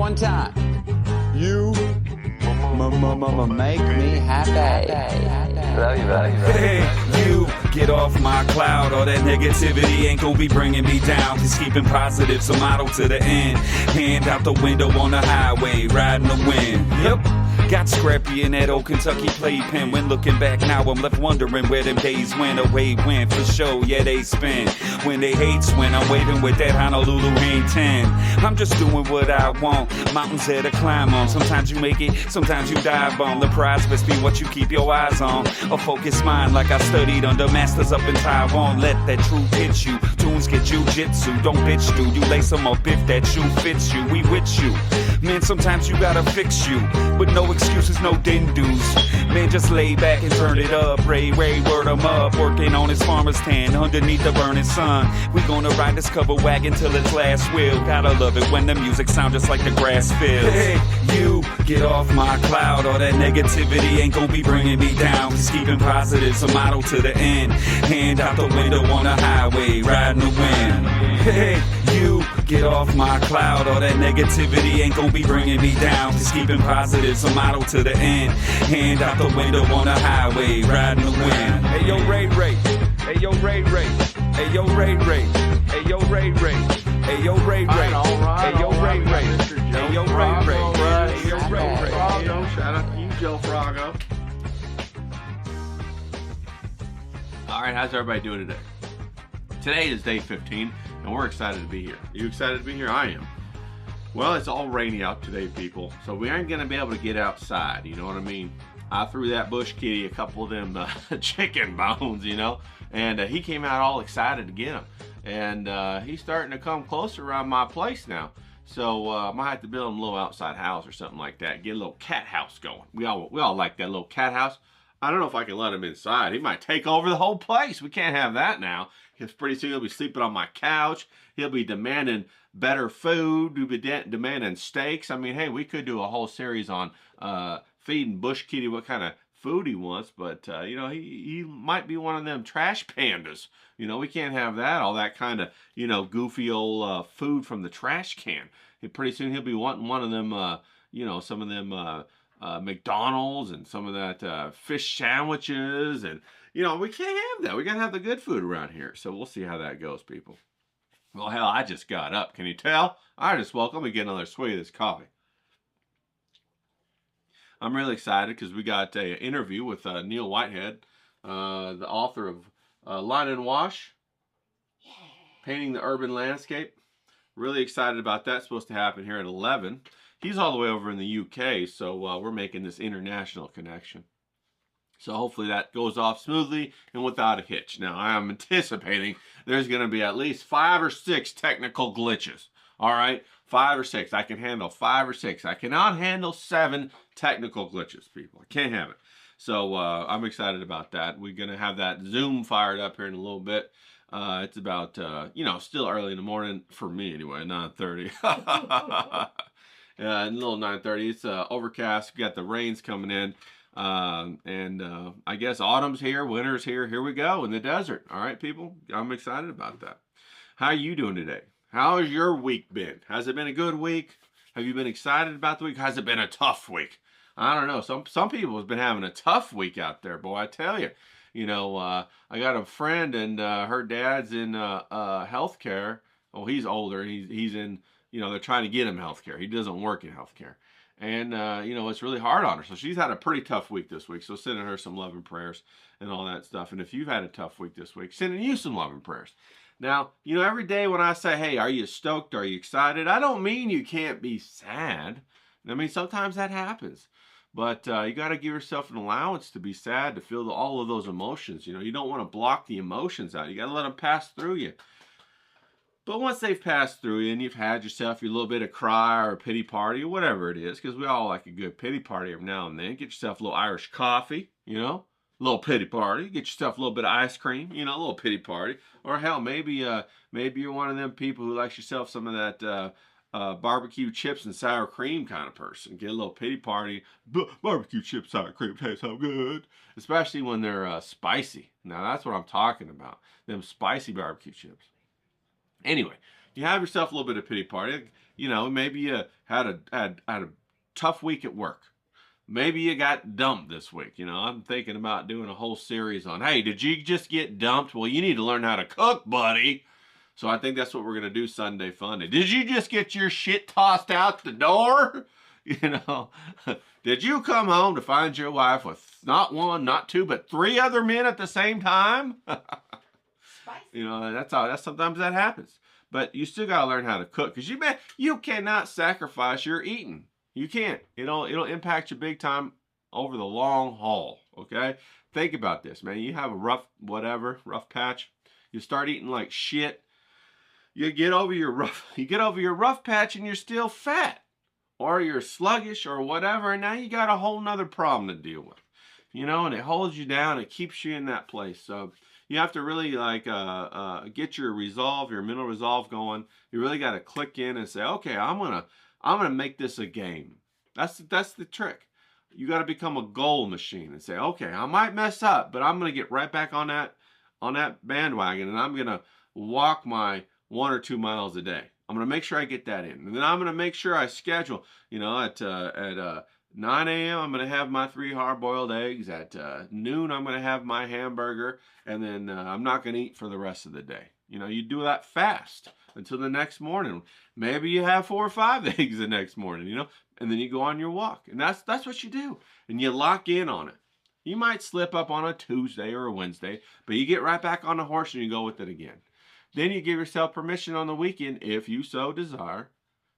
one time. You make me happy. Love you, buddy. Hey, you get off my cloud. All that negativity ain't gonna be bringing me down. Just keeping positive's a motto to the end. Hand out the window on the highway, riding the wind. Yep. Got scrappy in that old Kentucky playpen. When looking back now, I'm left wondering where them days went. Away went for sure, yeah, they spin. When they hates when I'm waving with that Honolulu hang 10. I'm just doing what I want. Mountains there to climb on. Sometimes you make it, sometimes you dive on. The prize must be what you keep your eyes on. A focused mind like I studied under masters up in Taiwan. Let that truth hit you. Tunes get jujitsu. Don't bitch, dude. You lace them up if that shoe fits you. We with you. Man, sometimes you gotta fix you. But no excuses, no din-dos. Man, just lay back and turn it up. Ray, word 'em up. Working on his farmer's tan underneath the burning sun. We gonna ride this cover wagon till its last wheel. Gotta love it when the music sounds just like the grass feels. Hey, you get off my cloud. All that negativity ain't gonna be bringing me down. Just keeping positive's a motto to the end. Hand out the window on the highway, riding the wind. Hey, you get off my cloud. All that negativity ain't gonna be bringing me down. Just keeping positive's a motto to the end. Hand out the window on the highway, riding the wind. Hey yo, Ray. Hey yo, Ray. Hey yo, Ray. Hey yo, Ray. Hey yo, Ray. Hey yo, Ray. Hey yo, Ray. Hey yo, Ray. Shout out to you, Joe Frago. All right, how's everybody doing today? Today is day 15, and we're excited to be here. Are you excited to be here? I am. Well, it's all rainy out today, people, so we aren't going to be able to get outside, you know what I mean? I threw that bush kitty a couple of them chicken bones, you know, and he came out all excited to get them. And he's starting to come closer around my place now. So I might have to build him a little outside house or something like that. Get a little cat house going. We all like that little cat house. I don't know if I can let him inside. He might take over the whole place. We can't have that now. Because pretty soon he'll be sleeping on my couch. He'll be demanding better food. He'll be demanding steaks. I mean, hey, we could do a whole series on feeding Bush Kitty what kind of food he wants. But, you know, he might be one of them trash pandas. You know, we can't have that. All that kind of, you know, goofy old food from the trash can. Pretty soon he'll be wanting one of them, you know, some of them McDonald's and some of that fish sandwiches. And, you know, we can't have that. We got to have the good food around here. So we'll see how that goes, people. Well, hell, I just got up. Can you tell? I just woke up and get another swig of this coffee. I'm really excited because we got an interview with Neil Whitehead, the author of Line and Wash, Painting the Urban Landscape. Really excited about that. It's supposed to happen here at 11. He's all the way over in the UK, so we're making this international connection. So hopefully that goes off smoothly and without a hitch. Now, I am anticipating there's going to be at least 5 or 6 technical glitches. All right? 5 or 6. I can handle 5 or 6. I cannot handle 7 technical glitches, people. I can't have it. So I'm excited about that. We're going to have that Zoom fired up here in a little bit. It's about, you know, still early in the morning for me anyway, 9:30. A little 9:30. It's overcast. We got the rains coming in. I guess autumn's here, winter's here. Here we go in the desert. All right, people. I'm excited about that. How are you doing today? How has your week been? Has it been a good week? Have you been excited about the week? Has it been a tough week? I don't know. Some people have been having a tough week out there, boy. I tell you. You know, I got a friend and her dad's in healthcare. Oh, he's older. He's in. You know, they're trying to get him healthcare. He doesn't work in healthcare. And, you know, it's really hard on her. So she's had a pretty tough week this week. So sending her some love and prayers and all that stuff. And if you've had a tough week this week, sending you some love and prayers. Now, you know, every day when I say, hey, are you stoked? Are you excited? I don't mean you can't be sad. I mean, sometimes that happens. But you got to give yourself an allowance to be sad, to feel all of those emotions. You know, you don't want to block the emotions out. You got to let them pass through you. But once they've passed through you and you've had yourself your little bit of cry or a pity party or whatever it is, because we all like a good pity party every now and then. Get yourself a little Irish coffee, you know, a little pity party. Get yourself a little bit of ice cream, you know, a little pity party. Or hell, maybe you're one of them people who likes yourself some of that barbecue chips and sour cream kind of person. Get a little pity party. Barbecue chips, sour cream tastes so good. Especially when they're spicy. Now that's what I'm talking about. Them spicy barbecue chips. Anyway, you have yourself a little bit of pity party. You know, maybe you had a tough week at work. Maybe you got dumped this week. You know, I'm thinking about doing a whole series on, hey, did you just get dumped? Well, you need to learn how to cook, buddy. So I think that's what we're going to do Sunday Funday. Did you just get your shit tossed out the door? You know, did you come home to find your wife with not one, not two, but 3 other men at the same time? You know, sometimes that happens. But you still got to learn how to cook, because you cannot sacrifice your eating. You can't. It'll impact you big time over the long haul, okay? Think about this, man. You have a rough patch. You start eating like shit. You get over your rough patch and you're still fat, or you're sluggish or whatever, and now you got a whole nother problem to deal with. You know, and it holds you down. It keeps you in that place. So you have to really get your mental resolve going. You really got to click in and say, okay, I'm gonna make this a game. That's the trick. You got to become a goal machine and say, okay, I might mess up, but I'm gonna get right back on that bandwagon, and I'm gonna walk my 1 or 2 miles a day. I'm gonna make sure I get that in, and then I'm gonna make sure I schedule. You know, at 9 a.m. I'm gonna have my 3 hard-boiled eggs. At noon I'm gonna have my hamburger, and then I'm not gonna eat for the rest of the day. You know, you do that fast until the next morning. Maybe you have 4 or 5 eggs the next morning, you know, and then you go on your walk. And that's what you do. And you lock in on it. You might slip up on a Tuesday or a Wednesday, but you get right back on the horse and you go with it again. Then you give yourself permission on the weekend, if you so desire,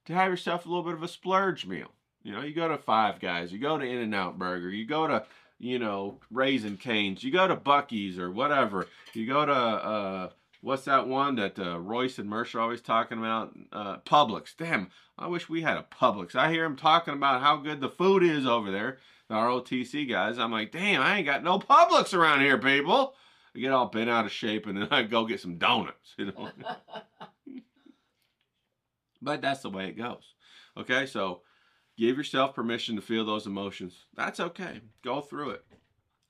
to have yourself a little bit of a splurge meal. You know, you go to Five Guys, you go to In-N-Out Burger, you go to, you know, Raising Cane's, you go to Buc-ee's or whatever. You go to, what's that one that Royce and Mercer are always talking about? Publix. Damn, I wish we had a Publix. I hear them talking about how good the food is over there, the ROTC guys. I'm like, damn, I ain't got no Publix around here, people. I get all bent out of shape, and then I go get some donuts, you know. But that's the way it goes. Okay, so give yourself permission to feel those emotions. That's okay. Go through it.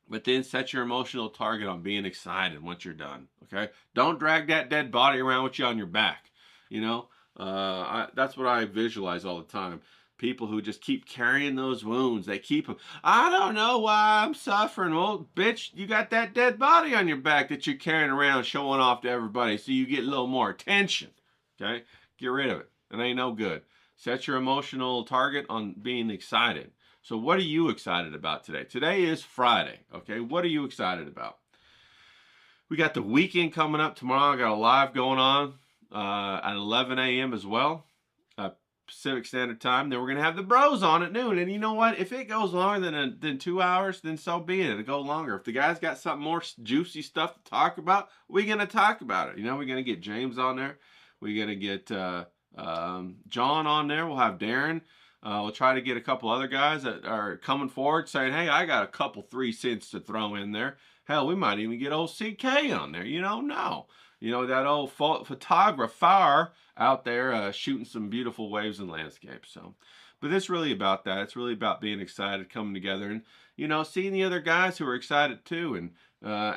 But then set your emotional target on being excited once you're done, okay? Don't drag that dead body around with you on your back, you know? That's what I visualize all the time. People who just keep carrying those wounds. They keep them. I don't know why I'm suffering. Well, bitch, you got that dead body on your back that you're carrying around showing off to everybody so you get a little more attention, okay? Get rid of it. It ain't no good. Set your emotional target on being excited. So what are you excited about today? Today is Friday, okay? What are you excited about? We got the weekend coming up tomorrow. I got a live going on at 11 a.m. as well, Pacific Standard Time. Then we're going to have the bros on at noon. And you know what? If it goes longer than 2 hours, then so be it. It'll go longer. If the guys got something more juicy stuff to talk about, we're going to talk about it. You know, we're going to get James on there. We're going to get John on there. We'll have Darren. We'll try to get a couple other guys that are coming forward saying, hey, I got a couple 3 cents to throw in there. Hell, we might even get old CK on there. You don't know. You know, that old photographer out there shooting some beautiful waves and landscapes. So, but it's really about that. It's really about being excited, coming together, and, you know, seeing the other guys who are excited too. And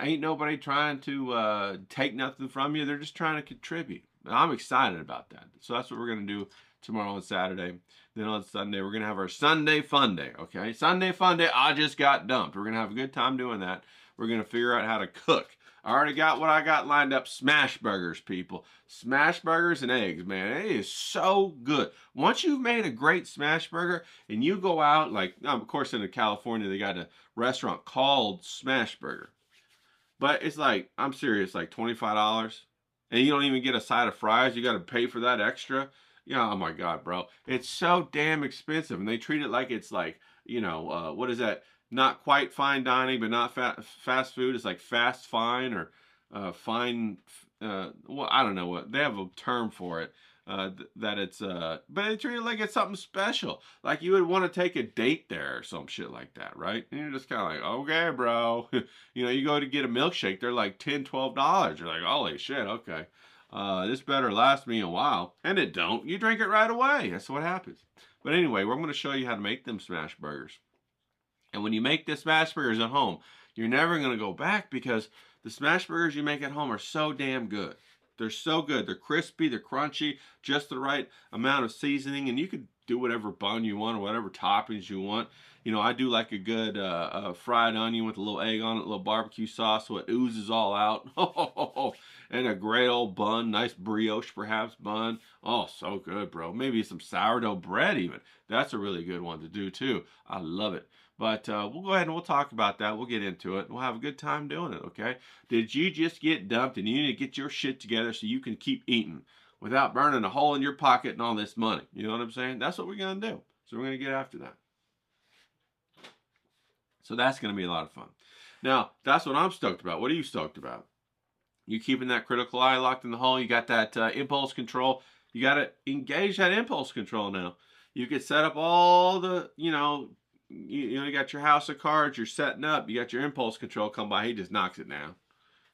ain't nobody trying to take nothing from you. They're just trying to contribute. I'm excited about that. So that's what we're going to do tomorrow and Saturday. Then on Sunday, we're going to have our Sunday Fun Day, okay? Sunday Fun Day, I just got dumped. We're going to have a good time doing that. We're going to figure out how to cook. I already got what I got lined up. Smash burgers, people. Smash burgers and eggs, man. It is so good. Once you've made a great smash burger and you go out, like, of course, in California, they got a restaurant called Smash Burger. But it's like, I'm serious, like $25. And you don't even get a side of fries. You got to pay for that extra. Yeah, oh my God, bro. It's so damn expensive. And they treat it like it's like, you know, what is that? Not quite fine dining, but not fast food. It's like fast fine or fine, well, I don't know what. They have a term for it. That it's, but they treat it like it's something special. Like you would want to take a date there or some shit like that, right? And you're just kind of like, okay, bro. You know, you go to get a milkshake, they're like $10, $12. You're like, holy shit, okay. This better last me a while. And it don't. You drink it right away. That's what happens. But anyway, we're going to show you how to make them smash burgers. And when you make the smash burgers at home, you're never going to go back because the smash burgers you make at home are so damn good. They're so good. They're crispy, they're crunchy, just the right amount of seasoning, and you could do whatever bun you want or whatever toppings you want. You know, I do like a good fried onion with a little egg on it, a little barbecue sauce so it oozes all out. And a great old bun, nice brioche perhaps bun. Oh, so good, bro. Maybe some sourdough bread even. That's a really good one to do too. I love it. But we'll go ahead and we'll talk about that. We'll get into it. We'll have a good time doing it, okay? Did you just get dumped and you need to get your shit together so you can keep eating without burning a hole in your pocket and all this money? You know what I'm saying? That's what we're going to do. So we're going to get after that. So that's going to be a lot of fun. Now, that's what I'm stoked about. What are you stoked about? You keeping that critical eye locked in the hole. You got that impulse control. You got to engage that impulse control now. You could set up all the, you got your house of cards. You're setting up. You got your impulse control come by. He just knocks it down.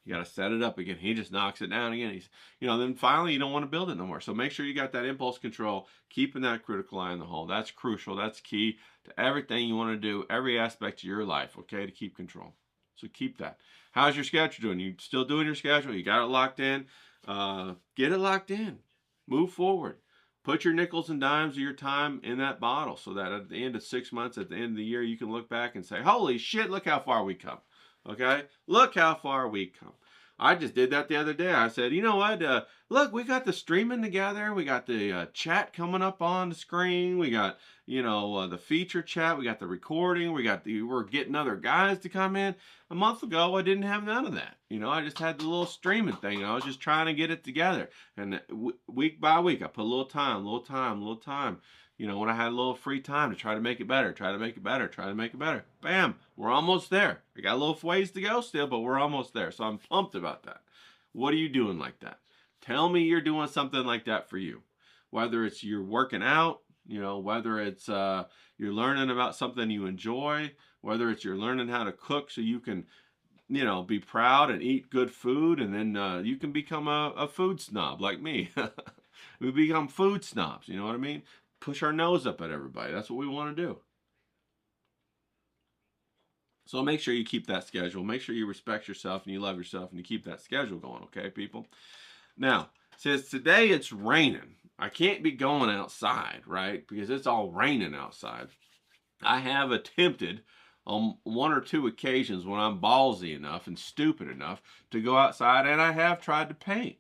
You got to set it up again. He just knocks it down again. He's, then finally you don't want to build it no more. So make sure you got that impulse control, keeping that critical eye in the hole. That's crucial. That's key to everything you want to do, every aspect of your life, okay, to keep control. So keep that. How's your schedule doing? You still doing your schedule? You got it locked in? Get it locked in. Move forward. Put your nickels and dimes of your time in that bottle so that at the end of 6 months, at the end of the year, you can look back and say, holy shit, look how far we come. Okay? Look how far we come. I just did that the other day. I said, you know what? Look, we got the streaming together. We got the chat coming up on the screen. We got, the feature chat. We got the recording. We're getting other guys to come in. A month ago, I didn't have none of that. I just had the little streaming thing. I was just trying to get it together. And week by week, I put a little time. When I had a little free time to try to make it better, Bam, we're almost there. We got a little ways to go still, but we're almost there. So I'm pumped about that. What are you doing like that? Tell me you're doing something like that for you. Whether it's you're working out, whether it's you're learning about something you enjoy, whether it's you're learning how to cook so you can, be proud and eat good food, and then you can become a food snob like me. We become food snobs, you know what I mean? Push our nose up at everybody. That's what we want to do. So make sure you keep that schedule. Make sure you respect yourself and you love yourself and you keep that schedule going, okay, people? Now, since today it's raining, I can't be going outside, right? Because it's all raining outside. I have attempted on 1 or 2 occasions when I'm ballsy enough and stupid enough to go outside, and I have tried to paint.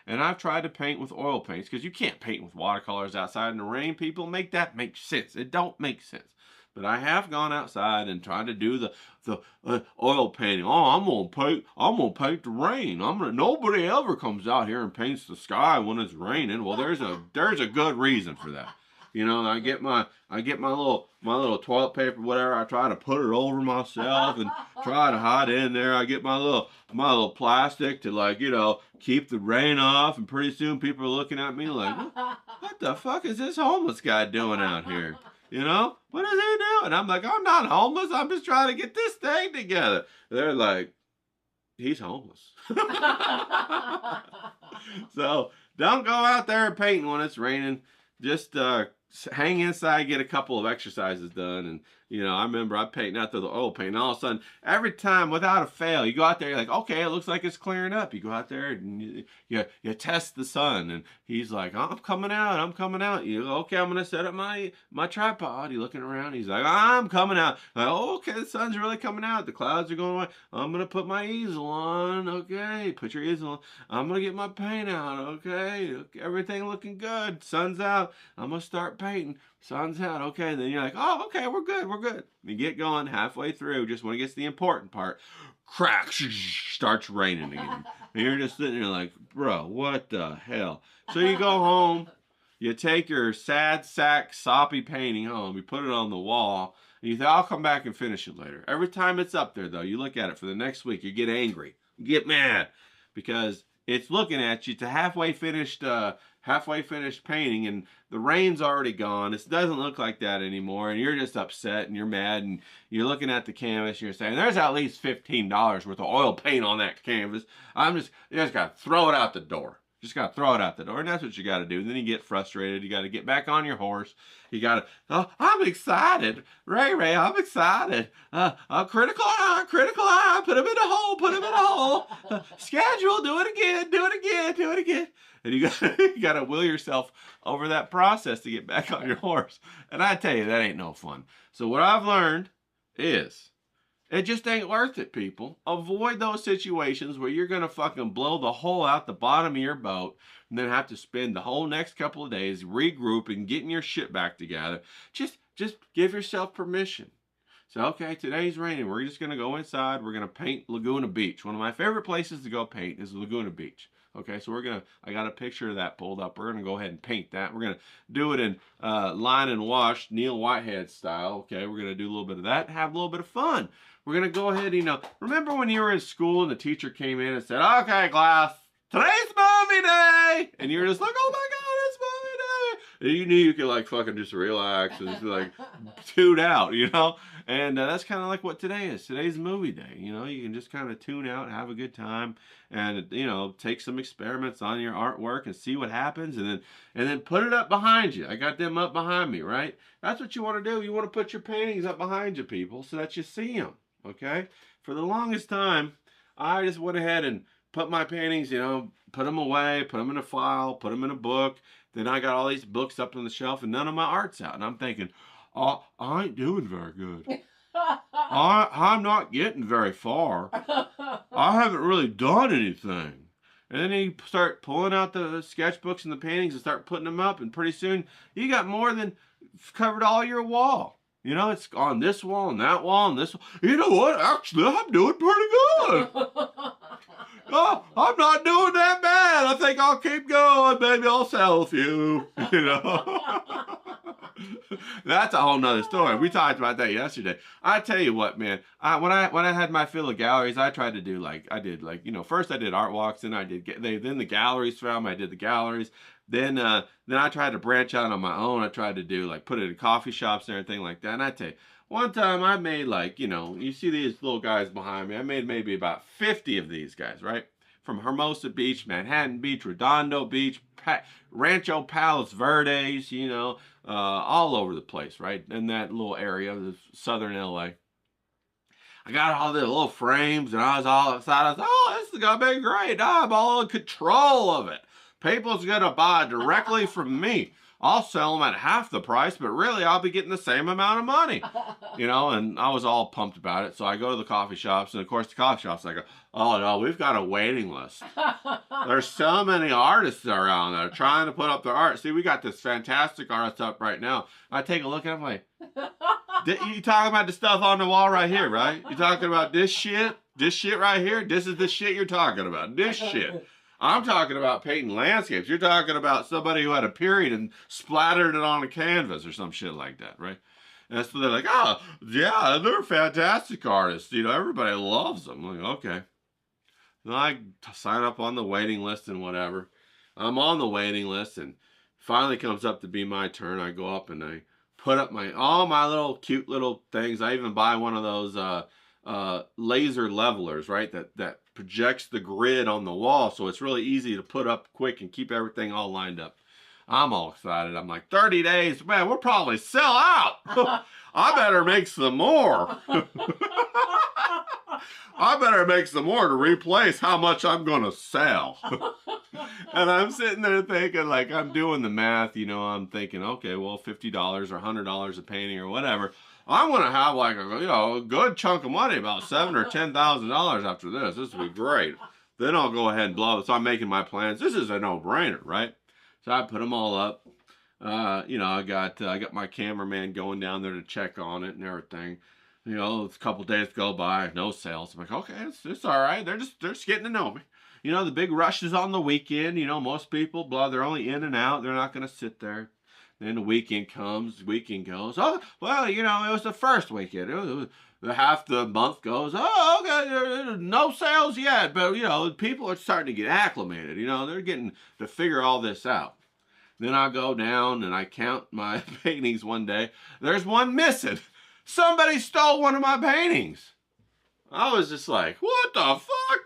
And I've tried to paint with oil paints because you can't paint with watercolors outside in the rain. People, make that make sense. It don't make sense. But I have gone outside and tried to do the oil painting. Oh, I'm gonna paint the rain. Nobody ever comes out here and paints the sky when it's raining. Well, there's a good reason for that. I get my little toilet paper, whatever. I try to put it over myself and try to hide in there. I get my little plastic to keep the rain off. And pretty soon people are looking at me like, what the fuck is this homeless guy doing out here? What is he doing? I'm like, I'm not homeless. I'm just trying to get this thing together. They're like, he's homeless. So don't go out there and painting when it's raining. Just hang inside, get a couple of exercises done. And, I remember I painting out to the oil paint. And all of a sudden, every time, without a fail, you go out there, you're like, okay, it looks like it's clearing up. You go out there and you test the sun. And he's like, oh, I'm coming out. You go, okay, I'm going to set up my tripod. You're looking around. He's like, I'm coming out. Like, oh, okay, the sun's really coming out. The clouds are going away. I'm going to put my easel on. Okay, put your easel on. I'm going to get my paint out. Okay, everything looking good. Sun's out. I'm going to start painting. Sun's out. Okay, then you're like, oh, okay, we're good. You get going halfway through, just when it gets to the important part, crack, starts raining again. And you're just sitting there like, bro, what the hell? So you go home, you take your sad sack soppy painting home, you put it on the wall, and you think, I'll come back and finish it later. Every time it's up there, though, you look at it for the next week, you get angry, you get mad, because it's looking at you. It's a halfway finished painting, and the rain's already gone. It doesn't look like that anymore, and you're just upset and you're mad, and you're looking at the canvas and you're saying, there's at least $15 worth of oil paint on that canvas. You just gotta throw it out the door. Just got to throw it out the door, and that's what you got to do. And then you get frustrated. You got to get back on your horse. You got to, oh, I'm excited. Ray, I'm excited. Critical eye, put him in a hole. Schedule, do it again. And you got to will yourself over that process to get back on your horse. And I tell you, that ain't no fun. So what I've learned is, it just ain't worth it, people. Avoid those situations where you're going to fucking blow the hole out the bottom of your boat and then have to spend the whole next couple of days regrouping, getting your shit back together. Just give yourself permission. So, okay, today's raining. We're just going to go inside. We're going to paint Laguna Beach. One of my favorite places to go paint is Laguna Beach. Okay, so I got a picture of that pulled up. We're going to go ahead and paint that. We're going to do it in line and wash, Neil Whitehead style. Okay, we're going to do a little bit of that, have a little bit of fun. We're going to go ahead, remember when you were in school and the teacher came in and said, okay, class, today's movie day. And you were just like, oh my God, it's movie day. And you knew you could like fucking just relax and just like tune out, And that's kind of like what today is. Today's movie day. You can just kind of tune out, have a good time, and take some experiments on your artwork and see what happens, and then put it up behind you. I got them up behind me, right? That's what you want to do. You want to put your paintings up behind you, people, so that you see them. Okay? For the longest time, I just went ahead and put my paintings, put them away, put them in a file, put them in a book. Then I got all these books up on the shelf, and none of my art's out. And I'm thinking, oh, I ain't doing very good. I'm not getting very far. I haven't really done anything. And then you start pulling out the sketchbooks and the paintings and start putting them up, and pretty soon you got more than covered all your wall. It's on this wall and that wall and this wall. You know what? Actually, I'm doing pretty good. Oh, I'm not doing that bad. I think I'll keep going. Maybe I'll sell a few. That's a whole nother story. We talked about that yesterday. I tell you what, man. When I had my fill of galleries, I tried to do first I did art walks, then then the galleries found me. I did the galleries. Then I tried to branch out on my own. I tried to do put it in coffee shops and everything like that. And I tell you, one time I made you see these little guys behind me. I made maybe about 50 of these guys, right? From Hermosa Beach, Manhattan Beach, Redondo Beach, Rancho Palos Verdes, all over the place, right? In that little area of southern LA. I got all the little frames and I was all excited. I was like, oh, this is going to be great. I'm all in control of it. People's going to buy directly from me. I'll sell them at half the price, but really I'll be getting the same amount of money. And I was all pumped about it. So I go to the coffee shops, and of course the coffee shops, I go, oh no, we've got a waiting list. There's so many artists around that are trying to put up their art. See, we got this fantastic artist up right now. I take a look at him like, you talking about the stuff on the wall right here, right? You talking about this shit? This shit right here? This is the shit you're talking about. This shit. I'm talking about painting landscapes. You're talking about somebody who had a period and splattered it on a canvas or some shit like that, right? And so they're like, oh, yeah, they're fantastic artists. Everybody loves them. I'm like, okay. Then I sign up on the waiting list and whatever. I'm on the waiting list, and finally comes up to be my turn. I go up and I put up all my little cute little things. I even buy one of those laser levelers, right? That projects the grid on the wall, so it's really easy to put up quick and keep everything all lined up. I'm all excited. I'm like, 30 days, man, we'll probably sell out. I better make some more. I better make some more to replace how much I'm going to sell. And I'm sitting there thinking, I'm doing the math, I'm thinking, okay, well, $50 or $100 a painting or whatever. I'm going to have a good chunk of money, about $7,000 or $10,000 after this. This will be great. Then I'll go ahead and blow it. So I'm making my plans. This is a no-brainer, right? So I put them all up. I got my cameraman going down there to check on it and everything. A couple days go by, no sales. I'm like, okay, it's all right. They're just getting to know me. The big rush is on the weekend. Most people, they're only in and out. They're not going to sit there. Then the weekend comes, the weekend goes. Oh, well, it was the first weekend. Half the month goes, oh, okay, no sales yet. But, people are starting to get acclimated. They're getting to figure all this out. Then I go down and I count my paintings one day. There's one missing. Somebody stole one of my paintings. I was just like, what the fuck?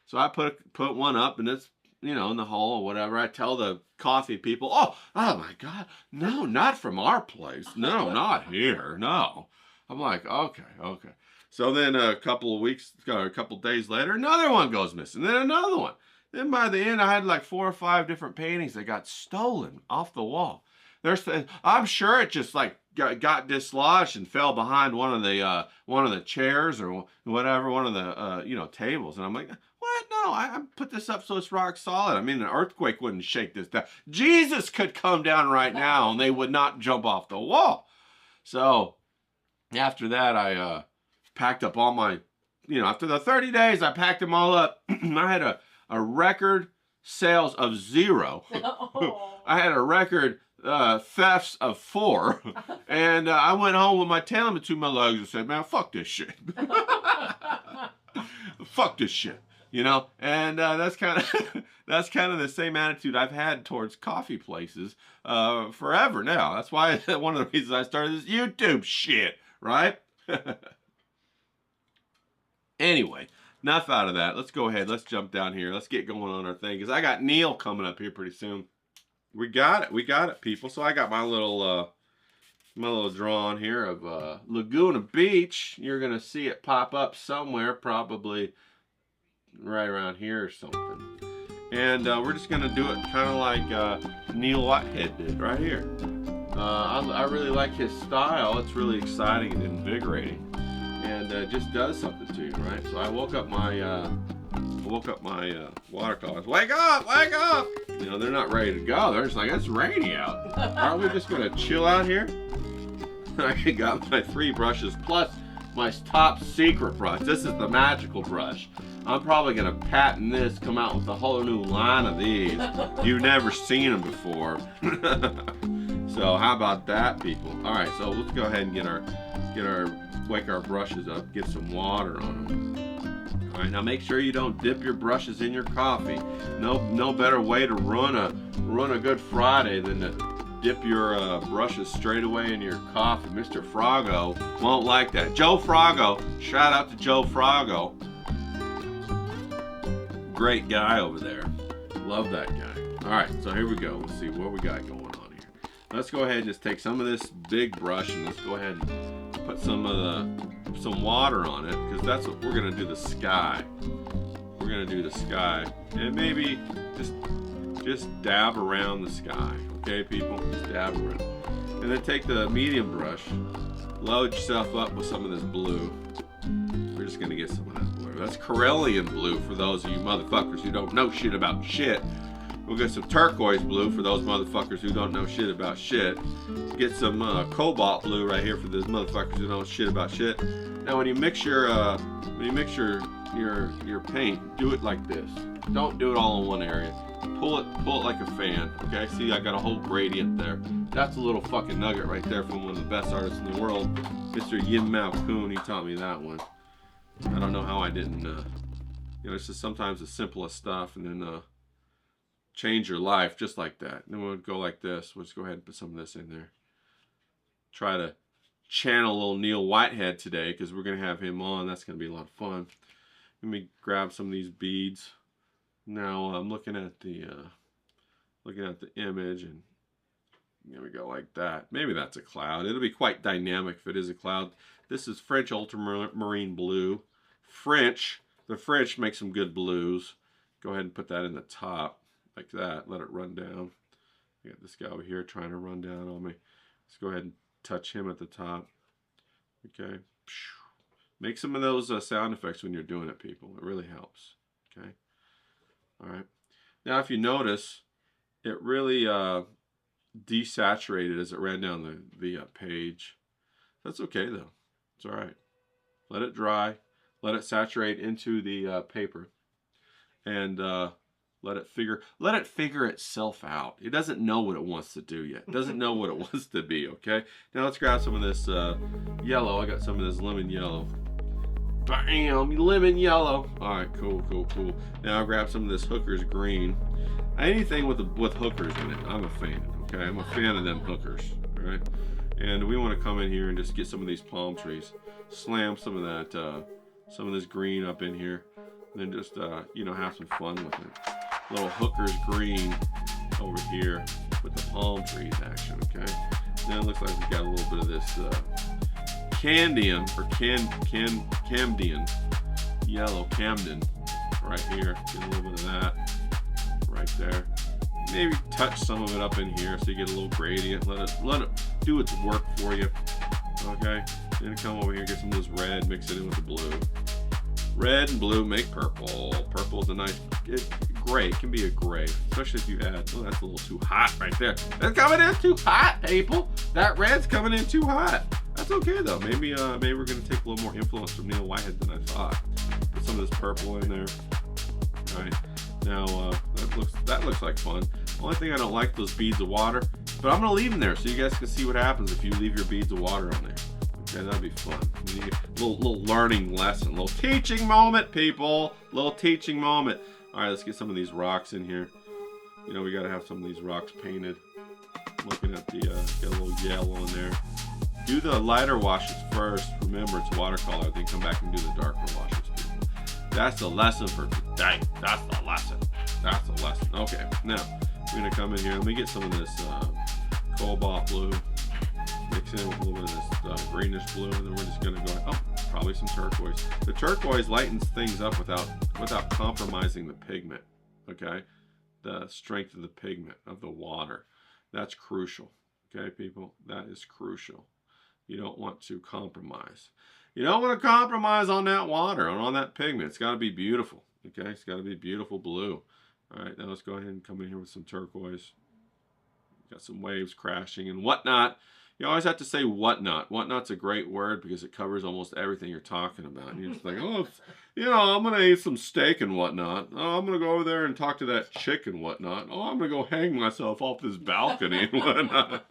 So I put one up, and it's you know, in the hole or whatever. I tell the coffee people, oh my God, no, not from our place. No, not here. No. I'm like, okay. So then a couple of days later, another one goes missing. Then another one. Then by the end, I had like 4 or 5 different paintings that got stolen off the wall. I'm sure it just like got dislodged and fell behind one of the chairs or whatever, one of the tables. And I'm like, what? No, I put this up so it's rock solid. I mean, an earthquake wouldn't shake this down. Jesus could come down right now and they would not jump off the wall. So after that, I packed up all my, after the 30 days, I packed them all up. I had a record sales of 0. I had a record thefts of 4. And I went home with my tail in between my legs and said, man, fuck this shit. Fuck this shit. And that's kind of the same attitude I've had towards coffee places forever now. That's why one of the reasons I started this YouTube shit, right? Anyway, enough out of that. Let's go ahead. Let's jump down here. Let's get going on our thing, because I got Neil coming up here pretty soon. We got it, people. So I got my little drawing here of Laguna Beach. You're gonna see it pop up somewhere, probably right around here or something. And we're just gonna do it kind of like Neil Whitehead did right here. I really like his style. It's really exciting and invigorating, and just does something to you, right? So I woke up my watercolors. Wake up! Wake up! They're not ready to go. They're just like, it's rainy out. Aren't we just gonna chill out here? I got my 3 brushes plus my top secret brush. This is the magical brush. I'm probably gonna patent this, come out with a whole new line of these. You've never seen them before. So how about that, people? All right, so let's go ahead and wake our brushes up, get some water on them. All right, now make sure you don't dip your brushes in your coffee. No better way to run a good Friday than to dip your brushes straight away in your coffee. Mr. Froggo won't like that. Joe Froggo, shout out to Joe Froggo. Great guy over there. Love that guy. All right, so here we go. Let's see what we got going on here. Let's go ahead and just take some of this big brush and let's go ahead and put some water on it, because that's what we're gonna do. The sky. We're gonna do the sky, and maybe just dab around the sky. Okay, people, just dab around, and then take the medium brush, load yourself up with some of this blue. We're just gonna get some of that blue. That's Corellian blue for those of you motherfuckers who don't know shit about shit. We'll get some turquoise blue for those motherfuckers who don't know shit about shit. Get some cobalt blue right here for those motherfuckers who don't know shit about shit. Now, when you mix your paint, do it like this. Don't do it all in one area. Pull it like a fan. Okay, see, I got a whole gradient there. That's a little fucking nugget right there from one of the best artists in the world, Mr. Yin Mao Kun. He taught me that one. I don't know how I didn't. It's just sometimes the simplest stuff, and then change your life just like that. And then we'll go like this. We'll just go ahead and put some of this in there. Try to channel a little Neil Whitehead today, because we're gonna have him on. That's gonna be a lot of fun. Let me grab some of these beads. Now I'm looking at the image, and there we go, like that. Maybe that's a cloud. It'll be quite dynamic if it is a cloud. This is French ultramarine blue. The French make some good blues. Go ahead and put that in the top like that. Let it run down. I got this guy over here trying to run down on me. Let's go ahead and touch him at the top. Okay. Make some of those sound effects when you're doing it, people. It really helps. Okay. All right. Now, if you notice, it really desaturated as it ran down the page. That's okay, though. It's all right. Let it dry. Let it saturate into the paper. And let it figure itself out. It doesn't know what it wants to do yet. It doesn't know what it wants to be, okay? Now let's grab some of this yellow. I got some of this lemon yellow. Bam! Lemon yellow. All right, cool. Now I'll grab some of this Hooker's green. Anything with hookers in it, I'm a fan, okay? I'm a fan of them hookers, all right? And we want to come in here and just get some of these palm trees. Slam some of that, some of this green up in here. And then just, have some fun with it. little hooker's green over here with the palm trees action, okay? Then it looks like we got a little bit of this Camden or Camden yellow Camden right here. Get a little bit of that right there. Maybe touch some of it up in here so you get a little gradient. Let it do its work for you. Okay. Then come over here, get some of this red, mix it in with the blue. Red and blue make purple. Purple is a nice gray. It can be a gray, especially if you add. Oh, that's a little too hot right there. That's coming in too hot, people. That red's coming in too hot. That's okay though. Maybe we're gonna take a little more influence from Neil Whitehead than I thought. Put some of this purple in there. All right. Now that looks like fun. Only thing I don't like those beads of water, but I'm gonna leave them there so you guys can see what happens if you leave your beads of water on there. Okay, that'll be fun. Little learning lesson, little teaching moment, people. Little teaching moment. All right, let's get some of these rocks in here. You know, we gotta have some of these rocks painted. Looking at the get a little yellow in there. Do the lighter washes first. Remember, it's watercolor. Then come back and do the darker washes, people. That's the lesson for today. That's the lesson. That's the lesson. Okay, now we're gonna come in here. Let me get some of this cobalt blue. Mix in with a little bit of this greenish blue, and then we're just gonna go. Oh, probably some turquoise. The turquoise lightens things up without compromising the pigment. Okay, the strength of the pigment of the water. That's crucial. Okay, people, that is crucial. You don't want to compromise. You don't want to compromise on that water and on that pigment. It's got to be beautiful. Okay, it's got to be beautiful blue. All right, now let's go ahead and come in here with some turquoise. Got some waves crashing and whatnot. You always have to say whatnot. Whatnot's a great word because it covers almost everything you're talking about. And you're just like, oh, you know, I'm going to eat some steak and whatnot. Oh, I'm going to go over there and talk to that chick and whatnot. Oh, I'm going to go hang myself off this balcony and whatnot.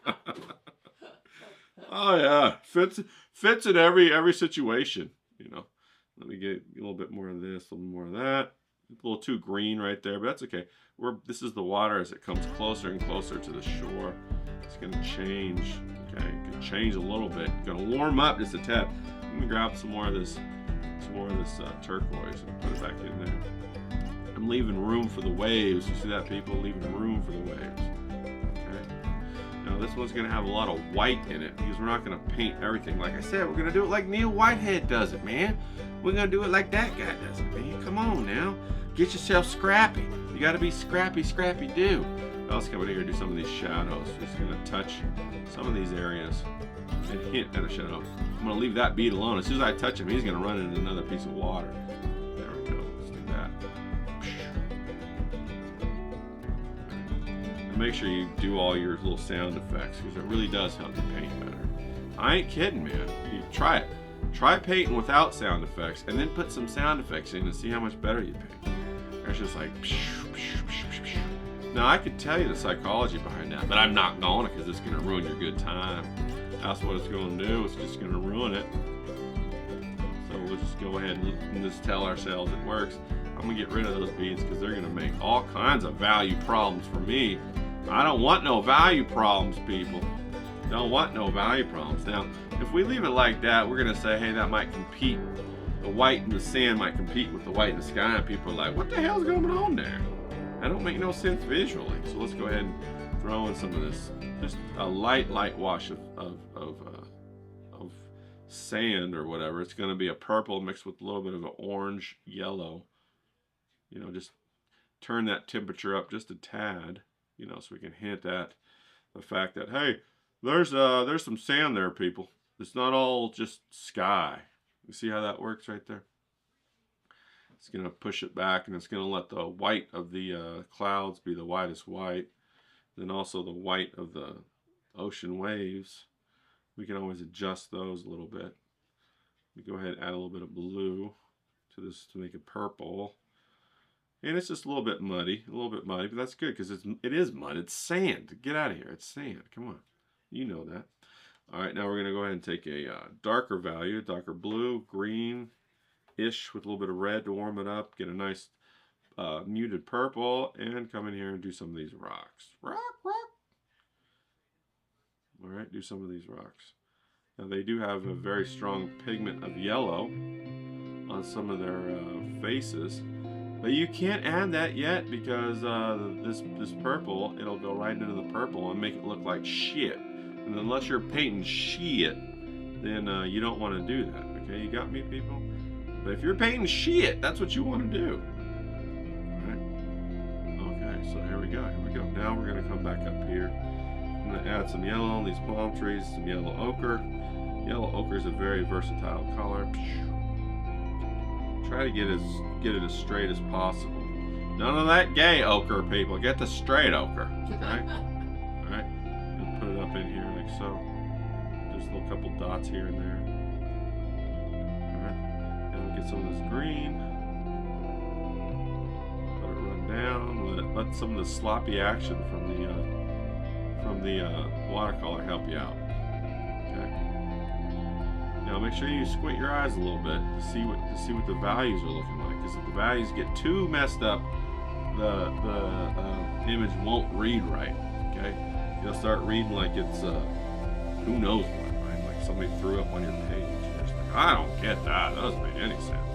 Oh, yeah. Fits in every situation, you know. Let me get a little bit more of this, a little more of that. A little too green right there, but that's okay. This is the water as it comes closer and closer to the shore. It's going to change. Okay, it can change a little bit. Going to warm up just a tad. Let me grab some more of this turquoise and put it back in there. I'm leaving room for the waves. You see that, people? Leaving room for the waves. Okay. Now this one's going to have a lot of white in it because we're not going to paint everything. Like I said, we're going to do it like Neil Whitehead does it, man. We're going to do it like that guy does it, man. Come on now. Get yourself scrappy. You got to be scrappy do. Let's come in here and do some of these shadows. Just going to touch some of these areas and hint at a shadow. I'm going to leave that bead alone. As soon as I touch him, he's going to run into another piece of water. There we go. Let's do that. And make sure you do all your little sound effects because it really does help you paint better. I ain't kidding, man. You try it. Try painting without sound effects and then put some sound effects in and see how much better you paint. It's just like... Now, I could tell you the psychology behind that, but I'm not going to because it's going to ruin your good time. That's what it's going to do. It's just going to ruin it. So we'll just go ahead and just tell ourselves it works. I'm going to get rid of those beads because they're going to make all kinds of value problems for me. I don't want no value problems, people. Don't want no value problems. Now, if we leave it like that, we're going to say, hey, that might compete. The white and the sand might compete with the white and the sky. And people are like, what the hell's going on there? That don't make no sense visually. So let's go ahead and throw in some of this, just a light wash of sand or whatever. It's going to be a purple mixed with a little bit of an orange yellow. You know, just turn that temperature up just a tad. You know, so we can hint at the fact that, hey, there's some sand there, people. It's not all just sky. You see how that works right there? It's going to push it back, and it's going to let the white of the clouds be the whitest white. Then also the white of the ocean waves. We can always adjust those a little bit. We go ahead and add a little bit of blue to this to make it purple. And it's just a little bit muddy, but that's good because it is mud. It's sand. Get out of here. It's sand. Come on. You know that. All right, now we're going to go ahead and take a darker value, darker blue, green-ish with a little bit of red to warm it up. Get a nice muted purple and come in here and do some of these rocks. Rock. All right, do some of these rocks. Now they do have a very strong pigment of yellow on some of their faces. But you can't add that yet because this purple, it'll go right into the purple and make it look like shit. And unless you're painting shit, then you don't want to do that. Okay, you got me, people? But if you're painting shit, that's what you want to do. Alright. Okay, so here we go. Here we go. Now we're going to come back up here. I'm going to add some yellow on these palm trees, some yellow ochre. Yellow ochre is a very versatile color. Try to get it as straight as possible. None of that gay ochre, people. Get the straight ochre. Okay? Alright. Put it up in here like so. Just a little couple dots here and there. Alright. And we'll get some of this green. Let it run down. Let some of the sloppy action from the watercolor help you out. Okay. Now make sure you squint your eyes a little bit to see what the values are looking like. Because if the values get too messed up, the image won't read right. Okay, you'll start reading like it's who knows what, right? Like somebody threw up on your page. You're just like, I don't get that. That doesn't make any sense.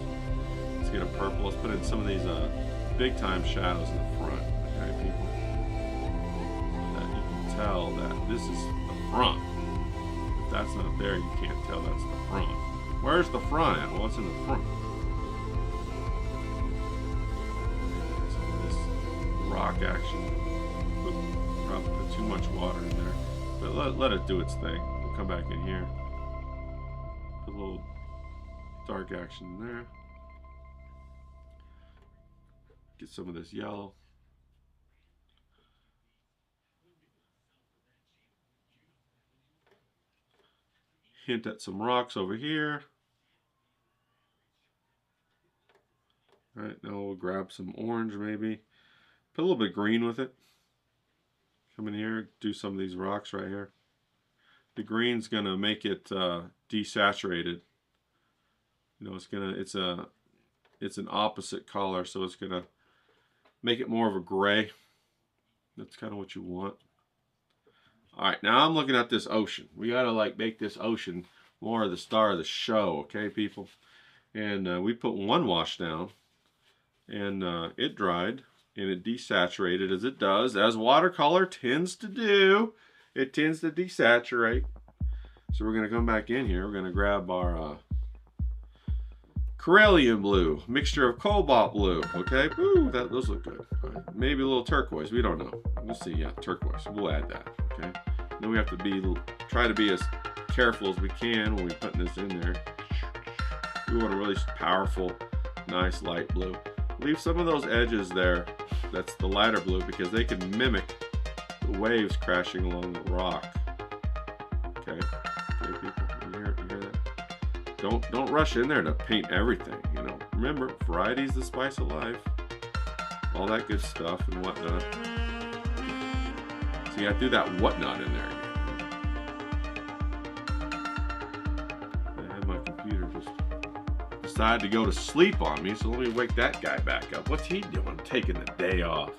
Let's get a purple. Let's put in some of these big time shadows in the front. Okay, people, so that you can tell that this is the front. If that's not there, you can't tell that's the front. Where's the front at? Well, it's in the front. Some of this rock action. Probably put too much water in there. But let it do its thing. We'll come back in here. Put a little dark action in there. Get some of this yellow. Hint at some rocks over here. Alright, now we'll grab some orange maybe. Put a little bit of green with it. Come in here, do some of these rocks right here. The green's gonna make it desaturated. You know, it's an opposite color, so it's gonna make it more of a gray. That's kind of what you want. Alright, now I'm looking at this ocean. We gotta like make this ocean more of the star of the show, okay, people? And we put one wash down, and it dried, and it desaturated as it does, as watercolor tends to do. It tends to desaturate. So we're gonna come back in here. We're gonna grab our Corellian blue, mixture of cobalt blue, okay? Ooh, those look good. Right. Maybe a little turquoise, we don't know. We'll see, yeah, turquoise, we'll add that, okay? Then we have to try to be as careful as we can when we're putting this in there. We want a really powerful, nice light blue. Leave some of those edges there, that's the lighter blue, because they can mimic the waves crashing along the rock. Okay, okay, people, you hear that? Don't rush in there to paint everything, you know. Remember, variety's the spice of life. All that good stuff and whatnot. So you gotta do that whatnot in there again. I had my computer just decided to go to sleep on me, so let me wake that guy back up. What's he doing? Taking the day off.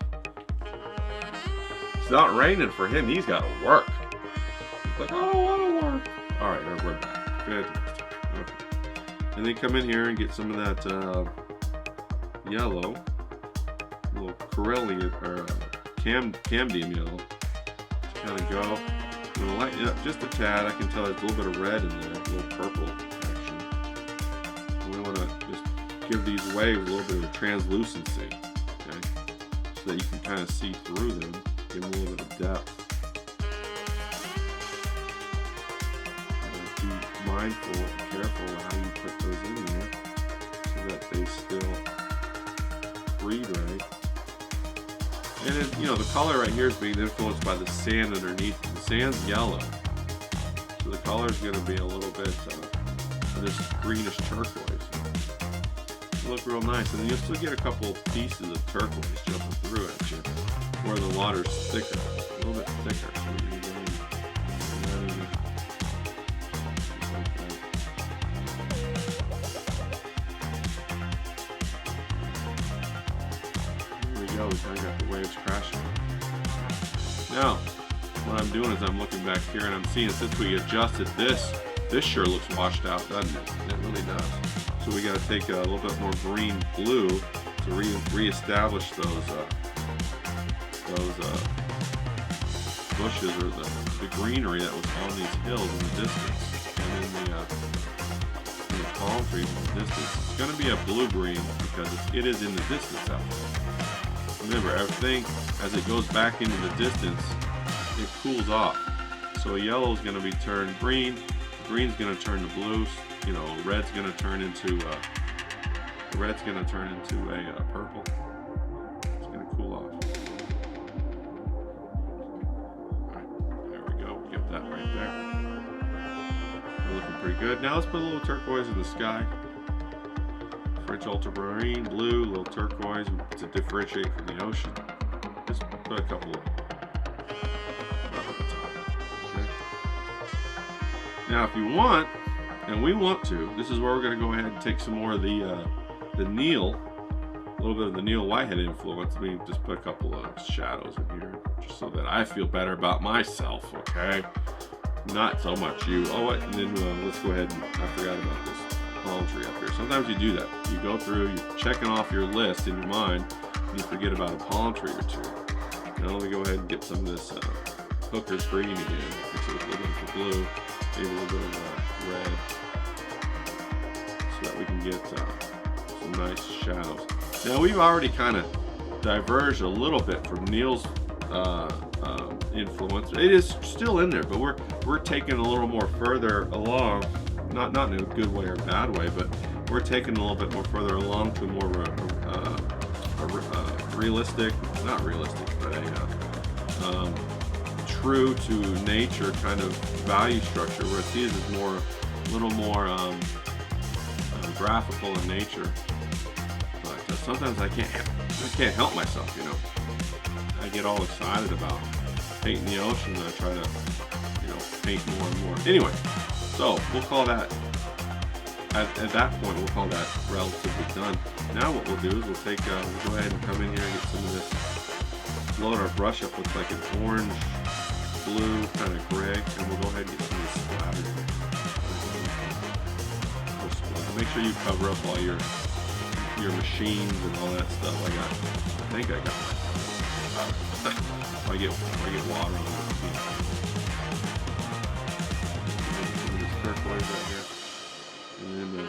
It's not raining for him, he's gotta work. He's like, I don't wanna work. Alright, we're back. Fantastic. Okay. And then come in here and get some of that yellow, a little Corellian or cambium yellow. Just kind of go. I'm gonna lighten it up just a tad. I can tell there's a little bit of red in there, a little purple action. And we want to just give these waves a little bit of translucency, okay, so that you can kind of see through them, give them a little bit of depth. Be mindful and careful of how you put those in there so that they still read right. And it, you know, the color right here is being influenced by the sand underneath. The sand's yellow, so the color is going to be a little bit of this greenish turquoise. It'll look real nice, and you'll still get a couple pieces of turquoise jumping through at you where the water's thicker, a little bit thicker. So you're going we kind of got the waves crashing. Now, what I'm doing is I'm looking back here and I'm seeing since we adjusted this sure looks washed out, doesn't it? It really does. So we got to take a little bit more green blue to to reestablish those bushes or the greenery that was on these hills in the distance, and then the palm trees in the distance. It's going to be a blue-green because it is in the distance out there. Remember, everything as it goes back into the distance, it cools off. So yellow is going to be turned green, green's going to turn to blue. You know, red's going to turn into a purple. It's going to cool off. There we go. Get that right there. We're looking pretty good. Now let's put a little turquoise in the sky. French ultramarine, blue, little turquoise to differentiate from the ocean. Just put a couple of up at the top. Okay. Now, if you want, and we want to, this is where we're going to go ahead and take some more of the Neil, a little bit of the Neil Whitehead influence. I mean, just put a couple of shadows in here, just so that I feel better about myself, okay? Not so much you. Oh, and then let's go ahead and, I forgot about this palm tree up here. Sometimes you do that. You go through, you're checking off your list in your mind, and you forget about a palm tree or two. Now let me go ahead and get some of this Hooker's green again. Mix it with a little bit of blue, maybe a little bit of red, so that we can get some nice shadows. Now we've already kind of diverged a little bit from Neil's influence. It is still in there, but we're taking a little more further along, not in a good way or bad way, but we're taking a little bit more further along to more realistic, not realistic, but a true to nature kind of value structure, where these is a little more graphical in nature. But sometimes I can't help myself, you know. I get all excited about painting the ocean, and I try to, you know, paint more and more. Anyway, so we'll call that, at that point, we'll call that relatively done. Now what we'll do is we'll go ahead and come in here and get some of this, load our brush up with like an orange, blue, kind of gray, and we'll go ahead and get some of this splatter. Make sure you cover up all your machines and all that stuff. I think I got my I get water on it. Some of this turquoise right here. And then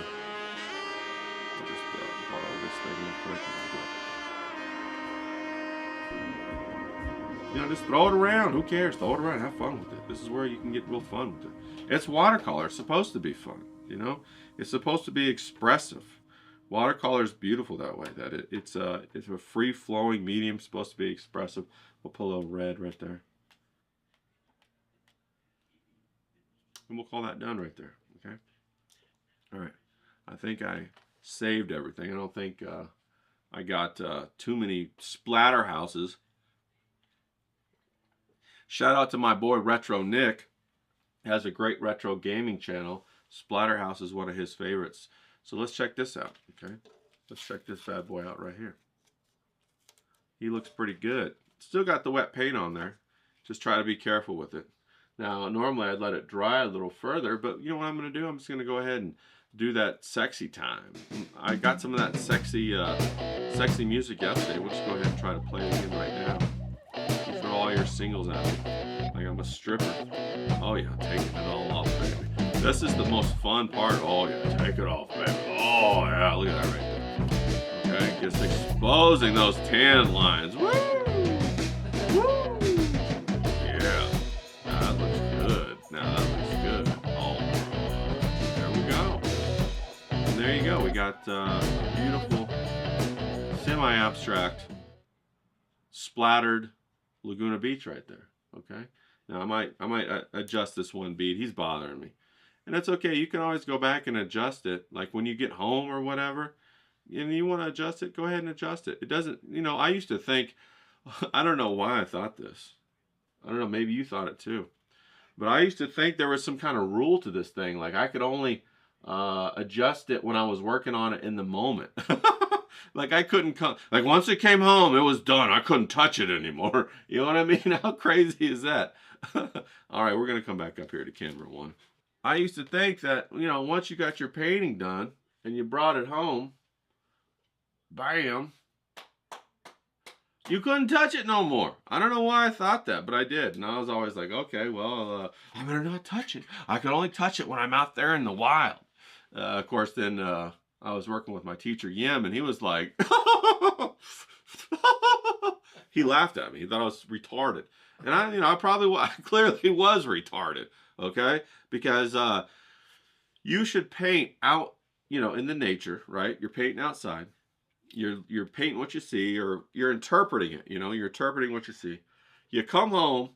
I'll just borrow this thing real quick. You know, just throw it around. Who cares? Throw it around. Have fun with it. This is where you can get real fun with it. It's watercolor. It's supposed to be fun, you know? It's supposed to be expressive. Watercolor is beautiful that way. That it's a free-flowing medium, supposed to be expressive. We'll put a little red right there. And we'll call that done right there, okay? All right. I think I saved everything. I don't think I got too many splatter houses. Shout out to my boy Retro Nick. He has a great retro gaming channel. Splatterhouse is one of his favorites. So let's check this out, okay? Let's check this bad boy out right here. He looks pretty good. Still got the wet paint on there. Just try to be careful with it. Now, normally I'd let it dry a little further, but you know what I'm going to do? I'm just going to go ahead and do that sexy time. I got some of that sexy music yesterday. We'll just go ahead and try to play it again right now. You throw all your singles at me like I'm a stripper. Oh yeah, taking it all off, baby. This is the most fun part. Oh yeah, take it off, baby. Oh yeah, look at that right there. Okay, just exposing those tan lines. Woo! Woo! Yeah, that looks good. Now that looks good. Oh, there we go. And there you go. We got beautiful, semi-abstract, splattered Laguna Beach right there. Okay. Now I might adjust this one bead. He's bothering me. And that's okay. You can always go back and adjust it. Like when you get home or whatever, and you want to adjust it, go ahead and adjust it. It doesn't, you know, I used to think, I don't know why I thought this. I don't know, maybe you thought it too. But I used to think there was some kind of rule to this thing. Like I could only adjust it when I was working on it in the moment. Like I couldn't come, like once it came home, it was done. I couldn't touch it anymore. You know what I mean? How crazy is that? All right, we're going to come back up here to camera one. I used to think that, you know, once you got your painting done and you brought it home, bam, You couldn't touch it no more. I don't know why I thought that, but I did. And I was always like, okay, well, I better not touch it. I can only touch it when I'm out there in the wild. Of course, then I was working with my teacher, Yim, and he was like, he laughed at me. He thought I was retarded. And I clearly was retarded, okay? Because you should paint out, in the nature, right? You're painting outside. You're painting what you see, or you're interpreting it, you're interpreting what you see. You come home,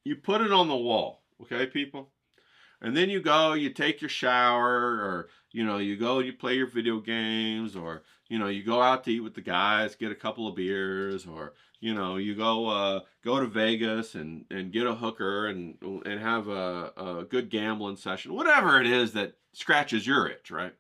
you put it on the wall, okay, people? And then you go, you take your shower, or, you go and you play your video games, or, you go out to eat with the guys, get a couple of beers, or, you go to Vegas and get a hooker and have a good gambling session, whatever it is that scratches your itch, right?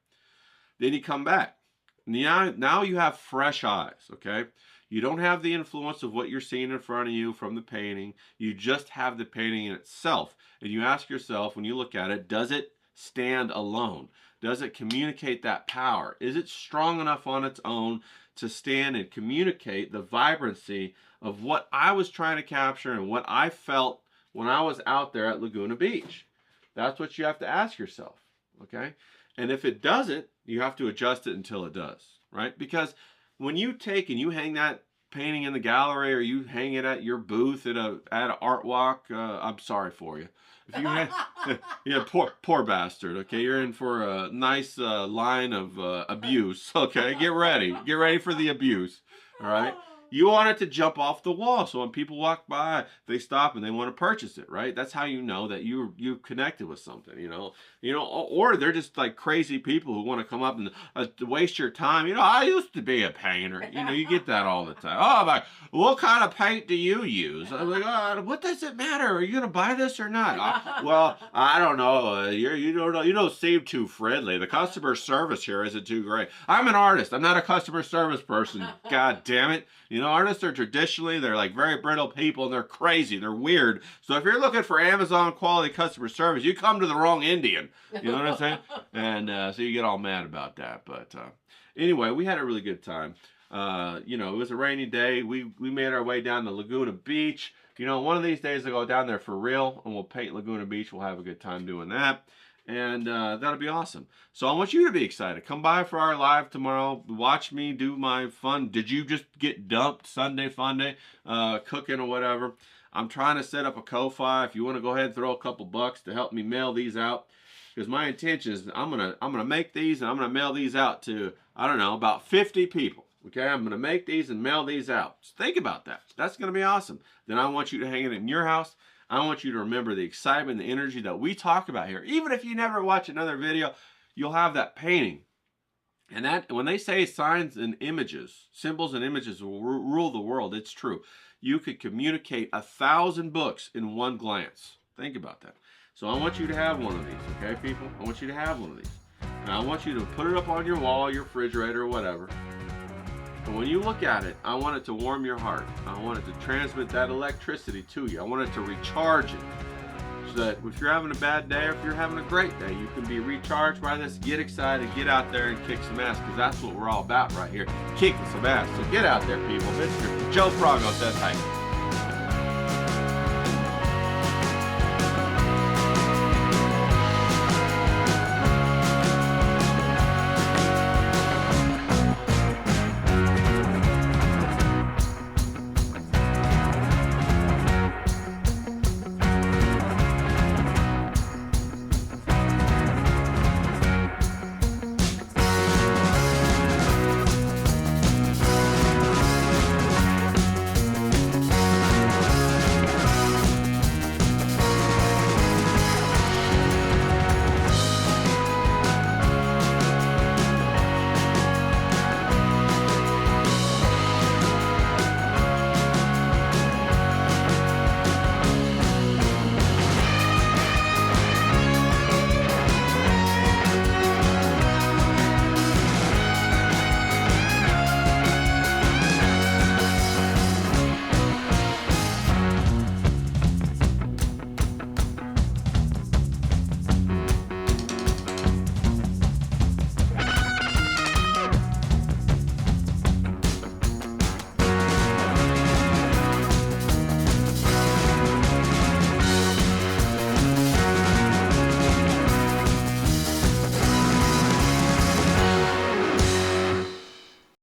Then you come back. Now you have fresh eyes, okay? You don't have the influence of what you're seeing in front of you from the painting. You just have the painting in itself. And you ask yourself, when you look at it, does it stand alone? Does it communicate that power? Is it strong enough on its own to stand and communicate the vibrancy of what I was trying to capture and what I felt when I was out there at Laguna Beach? That's what you have to ask yourself, okay? And if it doesn't, you have to adjust it until it does, right? Because when you take and you hang that painting in the gallery, or you hang it at your booth at an art walk, I'm sorry for you. If you yeah, poor bastard, okay? You're in for a nice line of abuse, okay? Get ready for the abuse, all right? You want it to jump off the wall, so when people walk by, they stop and they want to purchase it, right? That's how you know that you connected with something, or they're just like crazy people who want to come up and waste your time. I used to be a painter. You get that all the time. Oh, I'm like, what kind of paint do you use? I'm like, what does it matter? Are you gonna buy this or not? Well, I don't know. You don't seem too friendly. The customer service here isn't too great. I'm an artist. I'm not a customer service person. God damn it. Artists are traditionally, they're like very brittle people, and they're crazy, they're weird. So if you're looking for Amazon quality customer service, you come to the wrong Indian. You know what I'm saying? And so you get all mad about that. But anyway, we had a really good time. It was a rainy day. We made our way down to Laguna Beach. One of these days I'll go down there for real, and we'll paint Laguna Beach. We'll have a good time doing that. And that'll be awesome. So I want you to be excited. Come by for our live tomorrow. Watch me do my fun. Did you just get dumped Sunday fun day, cooking or whatever? I'm trying to set up a Ko-Fi. If you want to go ahead and throw a couple bucks to help me mail these out, because my intention is I'm gonna make these, and I'm gonna mail these out to, I don't know, about 50 people. Okay, I'm gonna make these and mail these out. Just think about that. That's gonna be awesome. Then I want you to hang it in your house. I want you to remember the excitement, the energy that we talk about here. Even if you never watch another video, you'll have that painting. And that, when they say signs and images, symbols and images will rule the world, it's true. You could communicate 1,000 books in one glance. Think about that. So I want you to have one of these, okay, people? I want you to have one of these. And I want you to put it up on your wall, your refrigerator, or whatever. And when you look at it, I want it to warm your heart. I want it to transmit that electricity to you. I want it to recharge it. So that if you're having a bad day, or if you're having a great day, you can be recharged by this. Get excited, get out there and kick some ass, because that's what we're all about right here. Kicking some ass. So get out there, people. Mr. Joe Frago says hi.